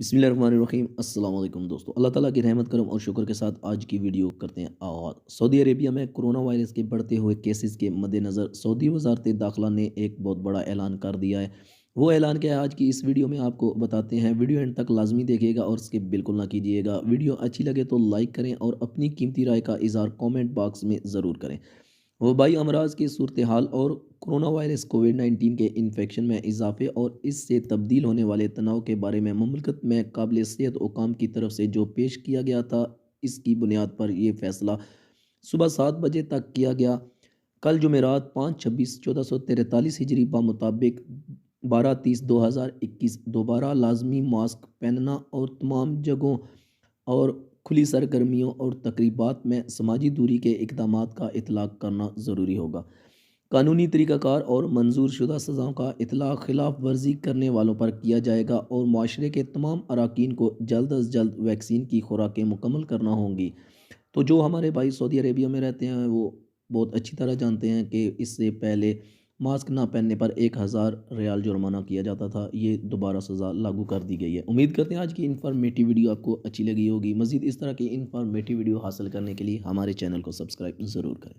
बिस्मिल्लाहिर्रहमानिर्रहीम अस्सलाम वालेकुम दोस्तों। अल्लाह ताला की रहमत करम और शुक्र के साथ आज की वीडियो करते हैं आगाज़। सऊदी अरेबिया में कोरोना वायरस के बढ़ते हुए केसेस के मद्देनज़र सऊदी वज़ारत दाखिला ने एक बहुत बड़ा ऐलान कर दिया है। वो ऐलान क्या है आज की इस वीडियो में आपको बताते हैं। वीडियो एंड तक लाजमी देखिएगा और स्किप बिल्कुल ना कीजिएगा। वीडियो अच्छी लगे तो लाइक करें और अपनी कीमती राय का इज़हार कमेंट बॉक्स में ज़रूर करें। वबाई अमराज की सूरत हाल और कोरोना वायरस कोविड-19 के इन्फेक्शन में इजाफे और इससे तब्दील होने वाले तनाव के बारे में ममलकत में काबिल सेहत हुकाम की तरफ से जो पेश किया गया था, इसकी बुनियाद पर यह फैसला सुबह 7 बजे तक किया गया। कल जुमेरात 5/26/1443 हिजरी मुताबिक 12/30/2021 दोबारा लाजमी मास्क पहनना और तमाम जगहों और खुली सरगर्मियों और तकरीबात में समाजी दूरी के इकदामात का इतलाक़ करना ज़रूरी होगा। कानूनी तरीक़ाकार और मंजूर शुदा सज़ाओं का इतलाक़ खिलाफ वर्जी करने वालों पर किया जाएगा और माशरे के तमाम अरकान को जल्द अज़ जल्द वैक्सीन की खुराकें मुकम्मल करना होंगी। तो जो हमारे भाई सऊदी अरेबिया में रहते हैं वो बहुत अच्छी तरह जानते हैं कि इससे पहले मास्क ना पहनने पर 1000 रियाल जुर्माना किया जाता था। ये दोबारा सज़ा लागू कर दी गई है। उम्मीद करते हैं आज की इन्फॉर्मेटिव वीडियो आपको अच्छी लगी होगी। मज़ीद इस तरह की इन्फॉर्मेटिव वीडियो हासिल करने के लिए हमारे चैनल को सब्सक्राइब ज़रूर करें।